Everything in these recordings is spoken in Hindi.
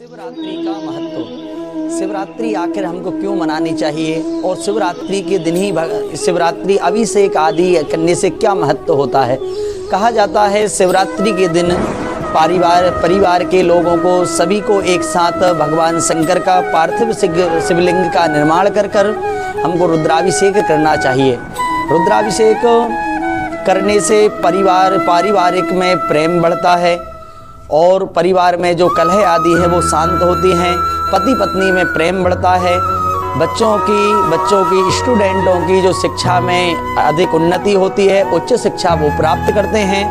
शिवरात्रि का महत्व। शिवरात्रि आखिर हमको क्यों मनानी चाहिए और शिवरात्रि के दिन ही शिवरात्रि अभिषेक आदि करने से क्या महत्व होता है। कहा जाता है शिवरात्रि के दिन परिवार के लोगों को सभी को एक साथ भगवान शंकर का पार्थिव शिवलिंग का निर्माण कर हमको रुद्राभिषेक करना चाहिए। रुद्राभिषेक करने से पारिवारिक में प्रेम बढ़ता है और परिवार में जो कलह आदि है वो शांत होती हैं। पति पत्नी में प्रेम बढ़ता है। बच्चों की स्टूडेंटों की जो शिक्षा में अधिक उन्नति होती है, उच्च शिक्षा वो प्राप्त करते हैं।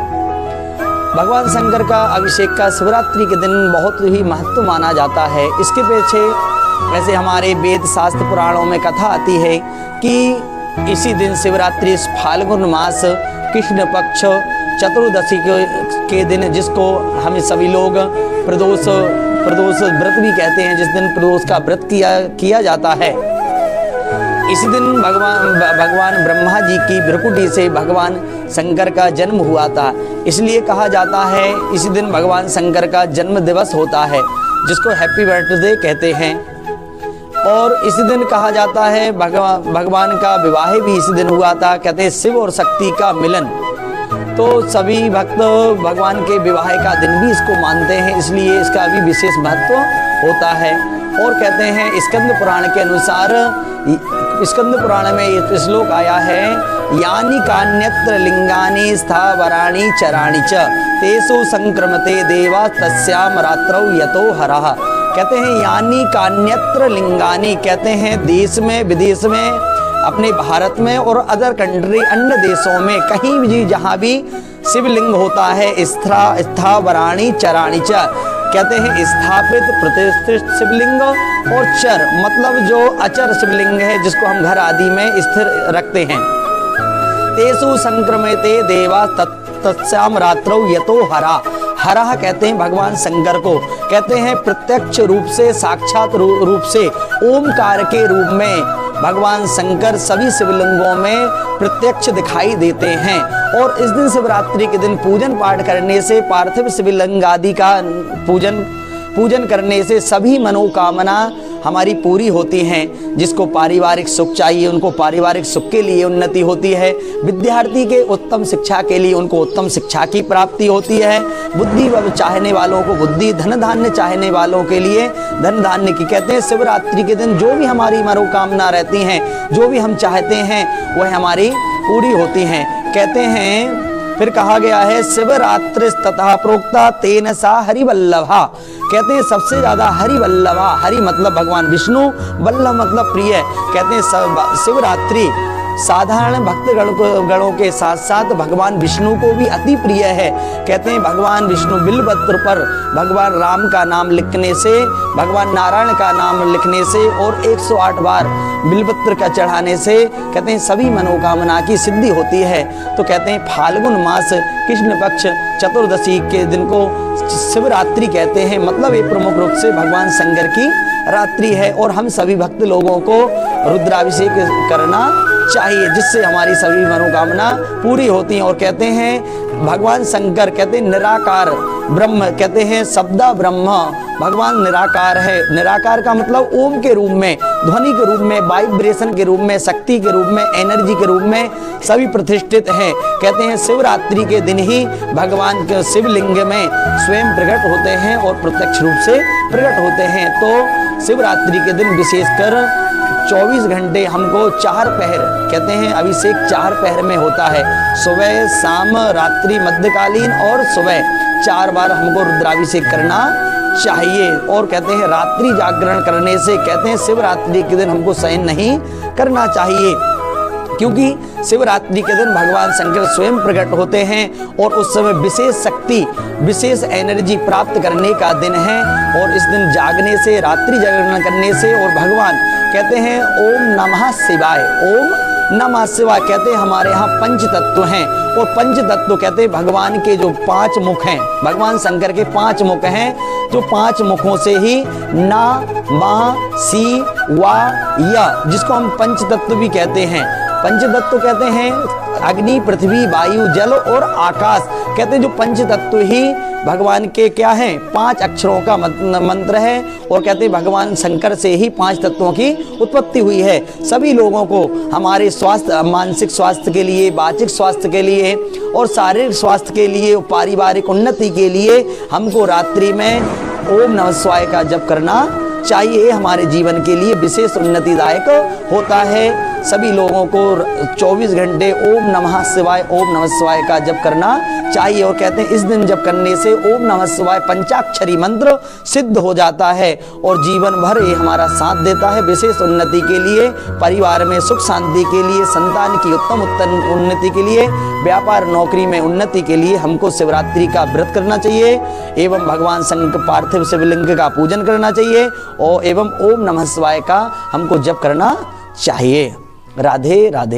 भगवान शंकर का अभिषेक का शिवरात्रि के दिन बहुत ही महत्व माना जाता है। इसके पीछे वैसे हमारे वेद शास्त्र पुराणों में कथा आती है कि इसी दिन शिवरात्रि फाल्गुन मास कृष्ण पक्ष चतुर्दशी के दिन, जिसको हम सभी लोग प्रदोष व्रत भी कहते हैं, जिस दिन प्रदोष का व्रत किया जाता है। इसी दिन भगवान ब्रह्मा जी की भ्रकुटी से भगवान शंकर का जन्म हुआ था। इसलिए कहा जाता है इसी दिन भगवान शंकर का जन्म दिवस होता है, जिसको हैप्पी बर्थडे कहते हैं। और इसी दिन कहा जाता है भगवान का विवाह भी इसी दिन हुआ था। कहते हैं शिव और शक्ति का मिलन। तो सभी भक्त भगवान के विवाह का दिन भी इसको मानते हैं, इसलिए इसका भी विशेष महत्व होता है। और कहते हैं स्कंद पुराण के अनुसार, स्कंद पुराण में ये श्लोक आया है, यानी कान्यत्र लिंगानि स्थावराणि चराणि च तेषु संक्रमते देवा तस्याम रात्रौ यतो हरः। कहते हैं यानी कान्यत्र लिंगानि, कहते हैं देश में विदेश में, अपने भारत में और अदर कंट्री अन्य देशों में कहीं भी जहाँ भी शिवलिंग होता है, स्थावराणि चराणि च, कहते हैं स्थापित प्रतिष्ठित शिवलिंग, और चर मतलब जो अचर शिवलिंग है जिसको हम घर आदि में स्थिर रखते हैं। तेषु संक्रमते देवा तत्स्याम रात्रौ यतो हरा। हरा कहते हैं भगवान शंकर को, कहते हैं प्रत्यक्ष रूप से, साक्षात रूप से ओमकार के रूप में भगवान शंकर सभी शिवलिंगों में प्रत्यक्ष दिखाई देते हैं। और इस दिन शिवरात्रि के दिन पूजन पाठ करने से, पार्थिव शिवलिंग आदि का पूजन करने से सभी मनोकामना हमारी पूरी होती हैं। जिसको पारिवारिक सुख चाहिए उनको पारिवारिक सुख के लिए उन्नति होती है। विद्यार्थी के उत्तम शिक्षा के लिए उनको उत्तम शिक्षा की प्राप्ति होती है। बुद्धि चाहने वालों को बुद्धि, धन धान्य चाहने वालों के लिए धन धान्य की। कहते हैं शिवरात्रि के दिन जो भी हमारी मनोकामना रहती हैं, जो भी हम चाहते हैं वह हमारी पूरी होती हैं। कहते हैं फिर कहा गया है शिवरात्रि तथा प्रोक्ता तेन सा हरिवल्लभा। कहते हैं सबसे ज्यादा हरिवल्लभा, हरि मतलब भगवान विष्णु, वल्लभ मतलब प्रिय। कहते हैं शिवरात्रि साधारण भक्तगणों के साथ साथ भगवान विष्णु को भी अति प्रिय है। कहते हैं भगवान विष्णु बिल्वपत्र पर भगवान राम का नाम लिखने से, भगवान नारायण का नाम लिखने से और 108 बार बिल्वपत्र का चढ़ाने से कहते हैं सभी मनोकामना की सिद्धि होती है। तो कहते हैं फाल्गुन मास कृष्ण पक्ष चतुर्दशी के दिन को शिवरात्रि कहते हैं। मतलब ये प्रमुख रूप से भगवान शंकर की रात्रि है और हम सभी भक्त लोगों को रुद्राभिषेक करना चाहिए, जिससे हमारी सभी मनोकामना पूरी होती हैं। और कहते हैं भगवान शंकर कहते हैं निराकार ब्रह्म, कहते हैं शब्दा ब्रह्म, भगवान निराकार है। निराकार का मतलब ओम के रूप में, ध्वनि के रूप में, वाइब्रेशन के रूप में, शक्ति के रूप में, एनर्जी के रूप में सभी प्रतिष्ठित हैं। कहते हैं शिवरात्रि के दिन ही भगवान के शिवलिंग में स्वयं प्रकट होते हैं और प्रत्यक्ष रूप से प्रकट होते हैं। तो शिवरात्रि के दिन विशेषकर 24 घंटे हमको 4 पहर, कहते हैं अभिषेक 4 पहर में होता है। सुबह, शाम, रात्रि, मध्यकालीन और सुबह 4 बार हमको रुद्राभिषेक करना चाहिए। और कहते हैं रात्रि जागरण करने से, कहते हैं शिवरात्रि के दिन हमको शयन नहीं करना चाहिए, क्योंकि शिवरात्रि के दिन भगवान शंकर स्वयं प्रकट होते हैं और उस समय विशेष शक्ति, विशेष एनर्जी प्राप्त करने का दिन है। और इस दिन जागने से, रात्रि जागरण करने से, और भगवान कहते हैं ओम नमः शिवाय, ओम नमः शिवाय। कहते हैं हमारे यहाँ पंच तत्व हैं और पंच तत्व कहते हैं भगवान के जो 5 मुख हैं, भगवान शंकर के 5 मुख हैं, जो 5 मुखों से ही ना, मा, सी, वा, या, जिसको हम पंच तत्व भी कहते हैं। पंच तत्व कहते हैं अग्नि, पृथ्वी, वायु, जल और आकाश। कहते हैं जो पंच तत्व ही भगवान के क्या हैं 5 अक्षरों का मंत्र है और कहते हैं भगवान शंकर से ही 5 तत्वों की उत्पत्ति हुई है। सभी लोगों को हमारे स्वास्थ्य, मानसिक स्वास्थ्य के लिए, वाचिक स्वास्थ्य के लिए और शारीरिक स्वास्थ्य के लिए, पारिवारिक उन्नति के लिए हमको रात्रि में ओम नमः शिवाय का जप करना चाहिए। हमारे जीवन के लिए विशेष उन्नतिदायक होता है। सभी लोगों को 24 घंटे ओम नमः शिवाय का जप करना चाहिए और कहते हैं इस दिन जप करने से ओम नमः शिवाय पंचाक्षरी मंत्र सिद्ध हो जाता है और जीवन भर ये हमारा साथ देता है। विशेष उन्नति के लिए, परिवार में सुख शांति के लिए, संतान की उत्तम उन्नति के लिए, व्यापार नौकरी में उन्नति के लिए हमको शिवरात्रि का व्रत करना चाहिए एवं भगवान शंकर पार्थिव शिवलिंग का पूजन करना चाहिए और एवं ओम नमः शिवाय का हमको जप करना चाहिए। राधे राधे।